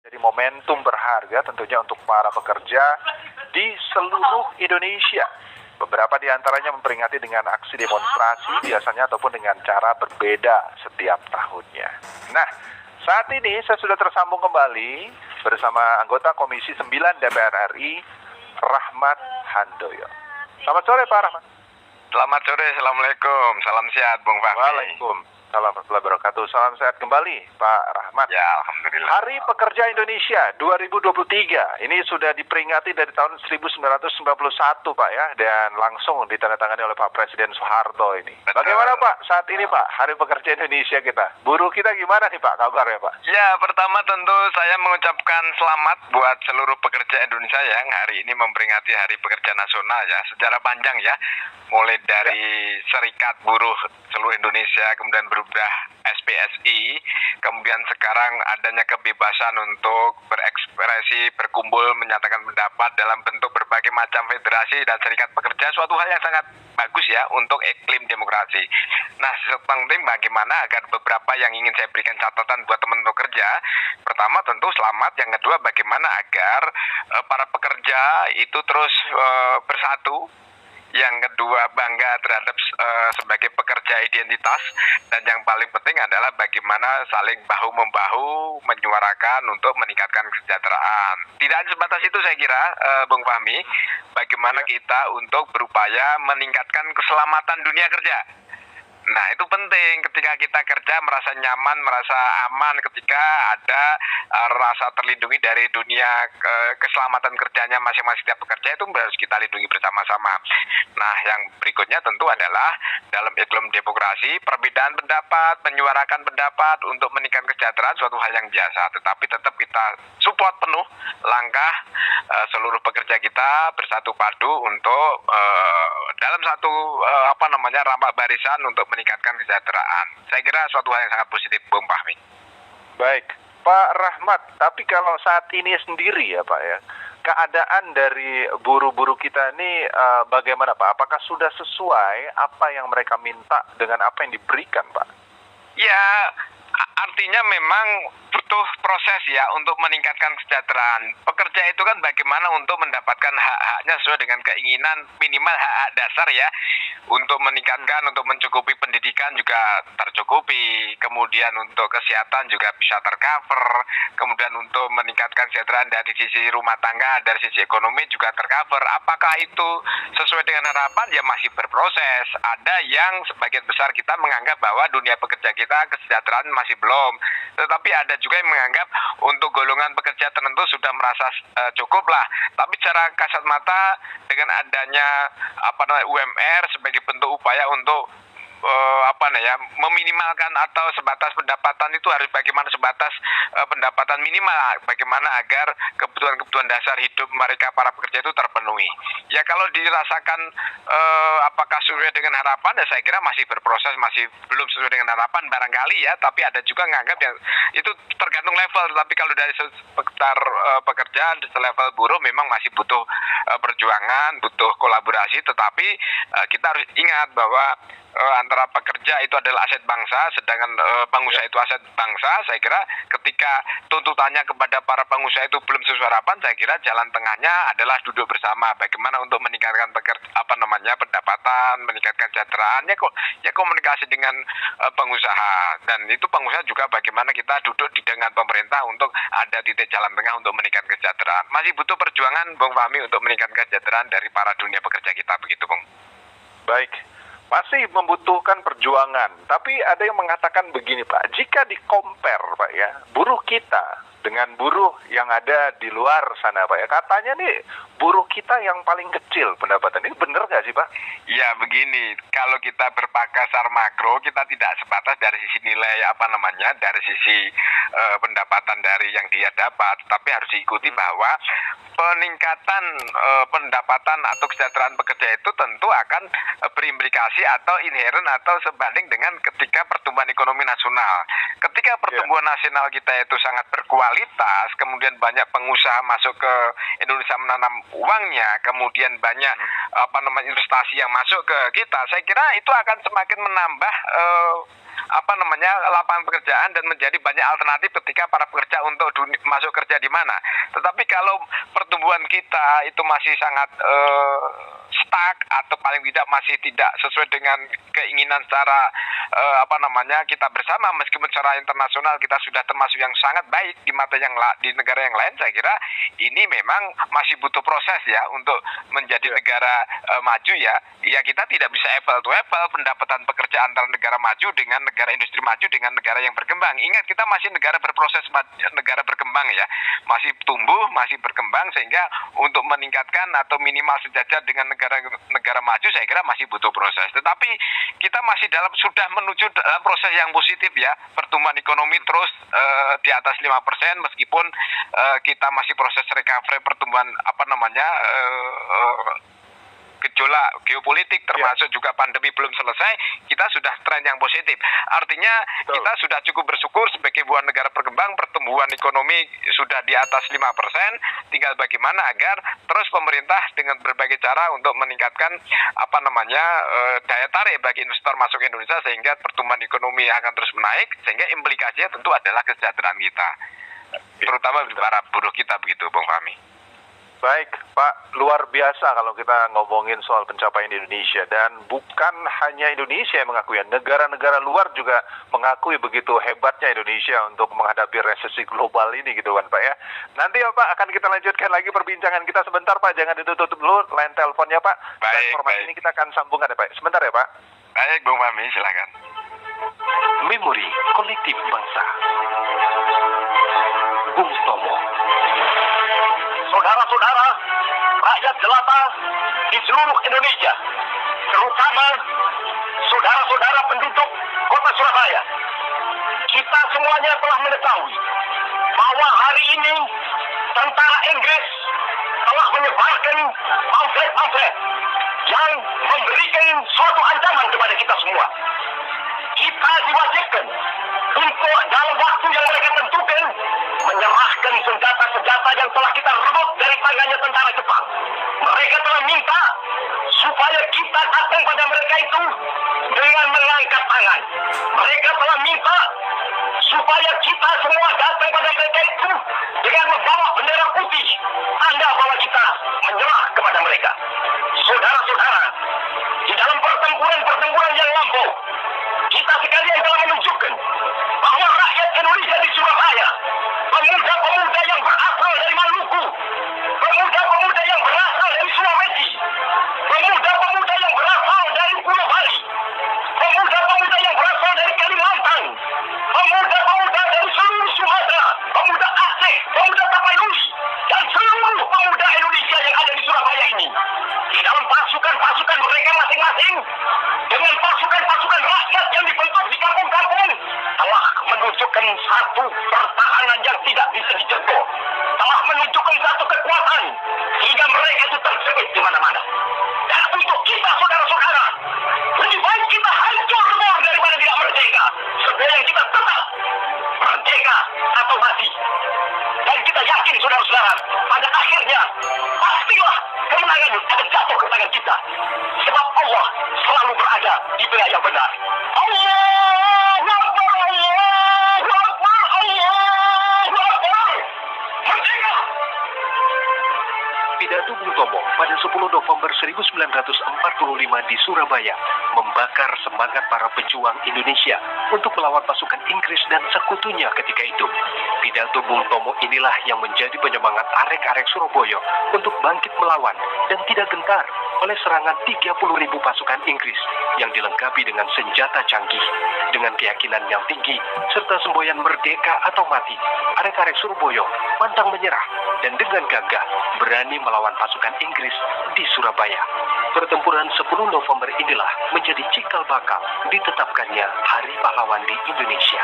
Jadi momentum berharga tentunya untuk para pekerja di seluruh Indonesia. Beberapa di antaranya memperingati dengan aksi demonstrasi biasanya ataupun dengan cara berbeda setiap tahunnya. Nah, saat ini saya sudah tersambung kembali bersama anggota Komisi 9 DPR RI, Rahmat Handoyo. Selamat sore Pak Rahmat. Selamat sore, Assalamualaikum. Salam sehat, Bung Fahmi. Waalaikumsalam warahmatullahi wabarakatuh. Salam sehat kembali, Pak Rahmat. Ya, Alhamdulillah. Hari Pekerja Indonesia 2023 ini sudah diperingati dari tahun 1991, Pak ya, dan langsung ditandatangani oleh Pak Presiden Soeharto ini. Betul. Bagaimana Pak saat ini Pak, Hari Pekerja Indonesia kita? Buruh kita gimana nih Pak kabarnya Pak? Ya, pertama tentu saya mengucapkan selamat buat seluruh pekerja Indonesia yang hari ini memperingati Hari Pekerja Nasional ya, secara panjang ya. Mulai dari Serikat Buruh seluruh Indonesia, kemudian berubah SPSI, kemudian sekarang adanya kebebasan untuk berekspresi, berkumpul, menyatakan pendapat dalam bentuk berbagai macam federasi dan serikat pekerja, suatu hal yang sangat bagus ya untuk iklim demokrasi. Nah, penting bagaimana agar beberapa yang ingin saya berikan catatan buat teman-teman kerja. Pertama tentu selamat, yang kedua bagaimana agar para pekerja itu terus bersatu. Yang kedua bangga terhadap sebagai pekerja identitas, dan yang paling penting adalah bagaimana saling bahu-membahu menyuarakan untuk meningkatkan kesejahteraan. Tidak hanya sebatas itu saya kira, Bung Fahmi, bagaimana kita untuk berupaya meningkatkan keselamatan dunia kerja. Nah, itu penting ketika kita kerja merasa nyaman, merasa aman, ketika ada rasa terlindungi dari dunia keselamatan kerjanya masing-masing setiap pekerja, itu harus kita lindungi bersama-sama. Nah, yang berikutnya tentu adalah dalam iklim demokrasi, perbedaan pendapat, menyuarakan pendapat untuk meningkatkan kesejahteraan suatu hal yang biasa. Tetapi tetap kita support penuh langkah seluruh pekerja kita bersatu padu untuk dalam satu ramak barisan untuk meningkatkan kesejahteraan. Saya kira suatu hal yang sangat positif, Bung Fahmi. Baik, Pak Rahmat, tapi kalau saat ini sendiri ya Pak ya, keadaan dari buruh-buruh kita ini bagaimana Pak? Apakah sudah sesuai apa yang mereka minta dengan apa yang diberikan Pak? Ya, artinya memang butuh proses ya untuk meningkatkan kesejahteraan. Pekerja itu kan bagaimana untuk mendapatkan hak-haknya sesuai dengan keinginan, minimal hak-hak dasar ya. Untuk meningkatkan, untuk mencukupi pendidikan juga tercukupi. Kemudian untuk kesehatan juga bisa tercover. Kemudian untuk meningkatkan kesejahteraan dari sisi rumah tangga, dari sisi ekonomi juga tercover. Apakah itu sesuai dengan harapan? Ya masih berproses. Ada yang sebagian besar kita menganggap bahwa dunia pekerja kita kesejahteraan masih belum. Tetapi ada juga yang menganggap untuk golongan pekerja tertentu sudah merasa cukup lah. Tapi secara kasat mata dengan adanya UMR sebagai bentuk upaya untuk meminimalkan atau sebatas pendapatan itu harus bagaimana sebatas pendapatan minimal, bagaimana agar kebutuhan-kebutuhan dasar hidup mereka para pekerja itu terpenuhi. Ya kalau dirasakan apakah sesuai dengan harapan, ya saya kira masih berproses, masih belum sesuai dengan harapan barangkali ya, tapi ada juga nganggap yang itu tergantung level. Tapi kalau dari sekitar pekerja level buruh memang masih butuh perjuangan, butuh kolaborasi, tetapi kita harus ingat bahwa antara pekerja itu adalah aset bangsa, sedangkan pengusaha itu aset bangsa. Saya kira ketika tuntutannya kepada para pengusaha itu belum sesuai harapan, saya kira jalan tengahnya adalah duduk bersama, bagaimana untuk meningkatkan pendapatan, meningkatkan kesejahteraan, ya komunikasi dengan pengusaha, dan itu pengusaha juga bagaimana kita duduk dengan pemerintah untuk ada titik jalan tengah untuk meningkatkan kesejahteraan. Masih butuh perjuangan, Bung Fahmi, untuk meningkatkan kesejahteraan dari para dunia pekerja kita, begitu, Bung. Baik. Masih membutuhkan perjuangan, tapi ada yang mengatakan begini Pak, jika di-compare Pak ya, buruh kita dengan buruh yang ada di luar sana Pak ya, katanya nih buruh kita yang paling kecil pendapatan. Ini benar nggak sih Pak? Ya begini, kalau kita berpakasar makro, kita tidak sebatas dari sisi nilai dari sisi pendapatan dari yang dia dapat, tapi harus diikuti bahwa peningkatan pendapatan atau kesejahteraan pekerja itu tentu akan berimplikasi atau inheren atau sebanding dengan ketika pertumbuhan ekonomi nasional. Ketika pertumbuhan nasional kita itu sangat berkualitas, kemudian banyak pengusaha masuk ke Indonesia menanam uangnya, kemudian banyak investasi yang masuk ke kita, saya kira itu akan semakin menambah lapangan pekerjaan dan menjadi banyak alternatif ketika para pekerja untuk masuk kerja di mana. Tetapi kalau pertumbuhan kita itu masih sangat stuck atau paling tidak masih tidak sesuai dengan keinginan secara kita bersama, meskipun secara internasional kita sudah termasuk yang sangat baik di mata di negara yang lain, saya kira ini memang masih butuh proses ya untuk menjadi negara maju ya. Ya kita tidak bisa apple to apple pendapatan pekerja antara negara maju dengan negara industri maju dengan negara yang berkembang. Ingat, kita masih negara berproses, negara berkembang ya, masih tumbuh, masih berkembang, sehingga untuk meningkatkan atau minimal sejajar dengan negara maju saya kira masih butuh proses. Tetapi kita masih sudah menuju dalam proses yang positif ya, pertumbuhan ekonomi terus di atas 5% meskipun kita masih proses recovery pertumbuhan gejolak geopolitik termasuk juga pandemi belum selesai, kita sudah tren yang positif. Artinya kita sudah cukup bersyukur sebagai sebuah negara berkembang, pertumbuhan ekonomi sudah di atas 5%, tinggal bagaimana agar terus pemerintah dengan berbagai cara untuk meningkatkan daya tarik bagi investor masuk ke Indonesia sehingga pertumbuhan ekonomi akan terus menaik, sehingga implikasinya tentu adalah kesejahteraan kita, terutama para buruh kita, begitu Bung Fahmi. Baik, Pak, luar biasa kalau kita ngomongin soal pencapaian Indonesia. Dan bukan hanya Indonesia yang mengakui, negara-negara luar juga mengakui begitu hebatnya Indonesia untuk menghadapi resesi global ini gitu kan Pak ya. Nanti ya Pak, akan kita lanjutkan lagi perbincangan kita sebentar Pak, jangan ditutup dulu line teleponnya Pak. Baik, informasi ini kita akan sambungkan ya Pak. Sebentar ya Pak. Baik Bung Fahmi, silakan. Memori kolektif bangsa. Bung Tomo. Saudara-saudara, rakyat jelata di seluruh Indonesia, terutama saudara-saudara penduduk kota Surabaya, kita semuanya telah mengetahui bahwa hari ini tentara Inggris telah menyebarkan pamflet-pamflet yang memberikan suatu ancaman kepada kita semua. Kita diwajibkan untuk dalam waktu yang mereka tentukan menyerahkan senjata-senjata yang telah kita rebut dari tangannya tentara Jepang. Mereka telah minta supaya kita datang pada mereka itu dengan mengangkat tangan. Mereka telah minta supaya kita semua datang pada mereka itu dengan membawa bendera putih, tanda bahwa kita menyerah kepada mereka. Saudara-saudara, di dalam pertempuran yang lampau, kita sekalian telah menunjukkan bahwa rakyat Indonesia di Surabaya, pemuda-pemuda yang berasal dari Maluku, pemuda-pemuda yang berasal dari Sulawesi, pemuda-pemuda yang berasal dari Pulau Bali, pemuda-pemuda yang berasal dari Kalimantan, pemuda-pemuda dari seluruh Sumatera, pemuda Aceh, pemuda Tapanuli, dan seluruh pemuda Indonesia yang ada di Surabaya ini, di dalam pasukan-pasukan mereka masing-masing, dengan pasukan-pasukan rakyat yang dibentuk di kampung-kampung, telah menunjukkan satu pertahanan yang tidak bisa dijangkau, telah menunjukkan satu kekuatan sehingga mereka itu terjepit di mana-mana. Dan untuk kita, saudara-saudara, lebih baik kita hancur semua daripada tidak merdeka. Sebenarnya kita tetap merdeka atau mati. Dan kita yakin, saudara-saudara, pada akhirnya pastilah kemenangan akan jatuh ke tangan kita. Sebab Allah selalu berada di pihak yang benar. Allahu Akbar, Allahu Akbar, Allahu Akbar. Merdeka! Pidato Bung Tomo pada 10 November 1945 di Surabaya membakar semangat para pejuang Indonesia untuk melawan pasukan Inggris dan sekutunya ketika itu. Pidato Bung Tomo inilah yang menjadi penyemangat arek-arek Surabaya untuk bangkit melawan dan tidak gentar oleh serangan 30.000 pasukan Inggris yang dilengkapi dengan senjata canggih. Dengan keyakinan yang tinggi serta semboyan merdeka atau mati, arek-arek Surabaya pantang menyerah dan dengan gagah berani melawan pasukan Inggris di Surabaya. Pertempuran 10 November inilah menjadi cikal bakal ditetapkannya Hari Pahlawan di Indonesia.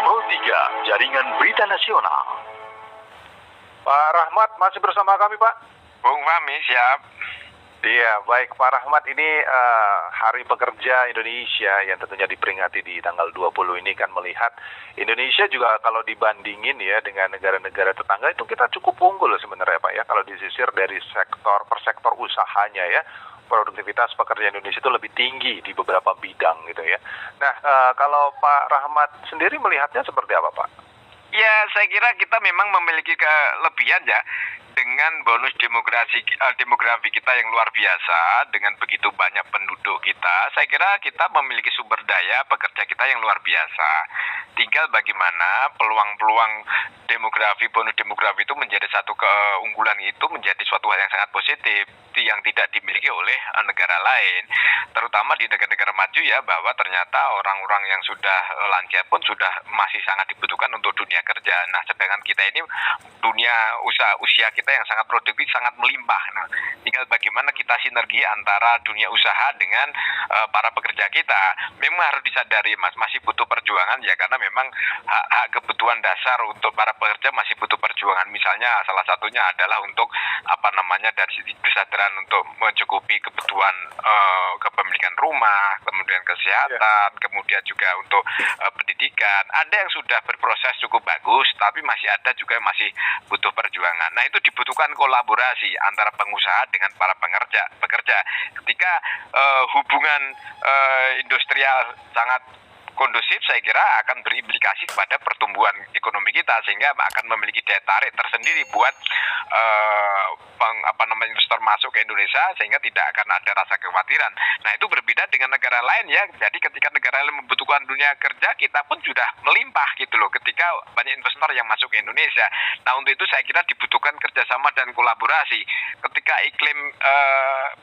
Pro 3, Jaringan Berita Nasional. Pak Rahmat masih bersama kami Pak. Bung Fahmi, siap. Iya, baik Pak Rahmat, ini Hari Pekerja Indonesia yang tentunya diperingati di tanggal 20 ini kan melihat Indonesia juga kalau dibandingin ya dengan negara-negara tetangga itu kita cukup unggul sebenarnya Pak ya, kalau disisir dari sektor per sektor usahanya ya. Produktivitas pekerja Indonesia itu lebih tinggi di beberapa bidang gitu ya. Nah, kalau Pak Rahmat sendiri melihatnya seperti apa Pak? Ya, saya kira kita memang memiliki kelebihan ya dengan bonus demografi kita yang luar biasa, dengan begitu banyak penduduk kita. Saya kira kita memiliki sumber daya pekerja kita yang luar biasa. Tinggal bagaimana peluang-peluang bonus demografi itu menjadi satu keunggulan, itu menjadi suatu hal yang sangat positif yang tidak dimiliki oleh negara lain, terutama di negara-negara maju ya, bahwa ternyata orang-orang yang sudah lansia pun sudah masih sangat dibutuhkan untuk dunia kerja. Nah, sedangkan kita ini usia kita yang sangat produktif, sangat melimpah. Nah, tinggal bagaimana kita sinergi antara dunia usaha dengan para pekerja kita. Memang harus disadari Mas, masih butuh perjuangan ya, karena memang hak kebutuhan dasar untuk para pekerja masih butuh perjuangan. Misalnya salah satunya adalah untuk dari sisi kesadaran untuk mencukupi kebutuhan kepemilikan rumah, kemudian kesehatan, kemudian juga untuk pendidikan. Ada yang sudah berproses cukup bagus, tapi masih ada juga yang masih butuh perjuangan. Nah, itu dibutuhkan kolaborasi antara pengusaha dengan para pekerja. Ketika hubungan industrial sangat kondusif, saya kira akan berimplikasi kepada pertumbuhan ekonomi kita, sehingga akan memiliki daya tarik tersendiri buat investor masuk ke Indonesia, sehingga tidak akan ada rasa kekhawatiran. Nah, itu berbeda dengan negara lain ya. Jadi ketika negara lain membutuhkan dunia kerja, kita pun sudah melimpah gitu loh ketika banyak investor yang masuk ke Indonesia. Nah, untuk itu saya kira dibutuhkan kerjasama dan kolaborasi. Ketika iklim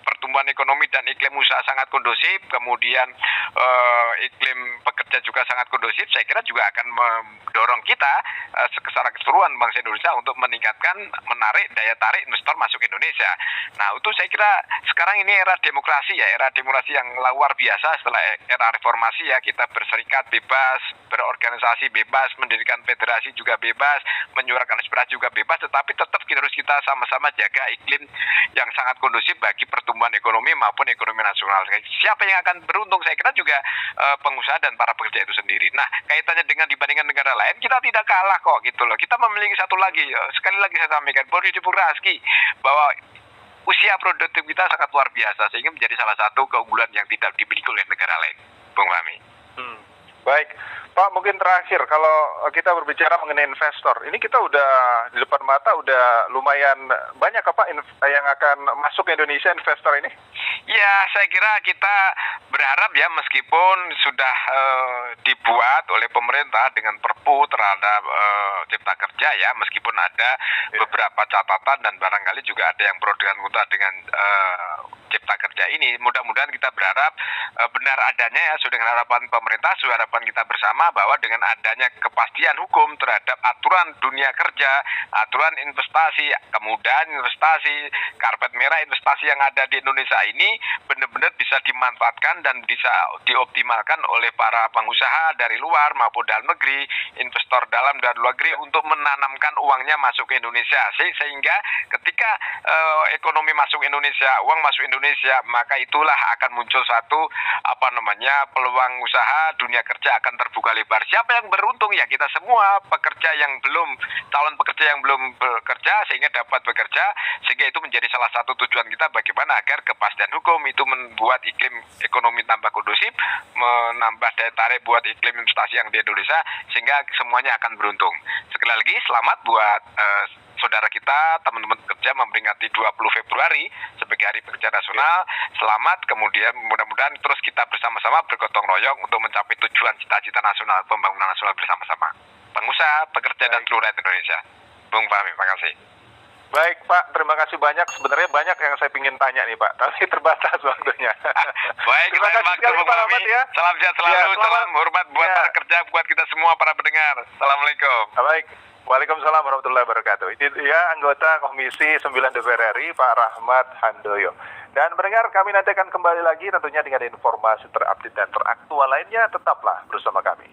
pertumbuhan ekonomi dan iklim usaha sangat kondusif, kemudian iklim pekerja juga sangat kondusif, saya kira juga akan mendorong kita secara keseluruhan bangsa Indonesia untuk menarik daya tarik investor masuk ke Indonesia. Nah, itu saya kira sekarang ini era demokrasi ya, era demokrasi yang luar biasa setelah era reformasi ya. Kita berserikat bebas, berorganisasi bebas, mendirikan federasi juga bebas, menyuarakan aspirasi juga bebas, tetapi tetap harus kita sama-sama jaga iklim yang sangat kondusif bagi pertumbuhan ekonomi maupun ekonomi nasional. Siapa yang akan beruntung? Saya kira juga pengusaha dan para pekerja itu sendiri. Nah, kaitannya dengan dibandingkan negara lain, kita tidak kalah kok gitu loh. Kita memiliki satu lagi, sekali lagi saya sampaikan, bonus demografi, bahwa usia produktif kita sangat luar biasa, sehingga menjadi salah satu keunggulan yang tidak dimiliki oleh negara lain, Bung Fahmi. Baik, Pak, mungkin terakhir kalau kita berbicara mengenai investor, ini kita udah di depan mata udah lumayan banyak Pak yang akan masuk ke Indonesia investor ini? Ya, saya kira kita berharap ya, meskipun sudah dibuat oleh pemerintah dengan Perpu terhadap Cipta Kerja ya, meskipun ada beberapa catatan dan barangkali juga ada yang pro dan kontra dengan Cipta Kerja ini. Mudah-mudahan kita berharap benar adanya ya, sudah dengan harapan pemerintah, sudah harapan kita bersama, bahwa dengan adanya kepastian hukum terhadap aturan dunia kerja, aturan investasi, kemudahan investasi, karpet merah investasi yang ada di Indonesia ini benar-benar bisa dimanfaatkan dan bisa dioptimalkan oleh para pengusaha dari luar maupun dalam negeri, investor dalam dan luar negeri, untuk menanamkan uangnya masuk ke Indonesia, sehingga ketika ekonomi masuk Indonesia, uang masuk Indonesia, maka itulah akan muncul satu peluang usaha, dunia kerja akan terbuka lebar. Siapa yang beruntung? Ya kita semua, calon pekerja yang belum bekerja sehingga dapat bekerja, sehingga itu menjadi salah satu tujuan kita, bagaimana agar kepastian hukum itu membuat iklim ekonomi tambah kondusif, menambah daya tarik buat iklim investasi yang di Indonesia, sehingga semuanya akan beruntung. Sekali lagi selamat buat saudara kita, teman-teman pekerja, memperingati 20 Februari sebagai Hari Pekerja Nasional. Selamat, kemudian mudah-mudahan terus kita bersama-sama bergotong royong untuk mencapai tujuan cita-cita nasional, pembangunan nasional bersama-sama. Pengusaha, pekerja, dan seluruh rakyat Indonesia. Bung Fahmi, terima kasih. Baik Pak, terima kasih banyak. Sebenarnya banyak yang saya ingin tanya nih Pak, tapi terbatas waktunya. Baik, terima kasih sekali Pak Rahmat ya. Salam sehat selalu, salam hormat buat para kerja, buat kita semua para pendengar. Assalamualaikum. Baik. Waalaikumsalam warahmatullahi wabarakatuh. Ini dia anggota Komisi 9 DPR RI, Pak Rahmat Handoyo. Dan mendengar, kami nanti akan kembali lagi tentunya dengan informasi terupdate dan teraktual lainnya. Tetaplah bersama kami.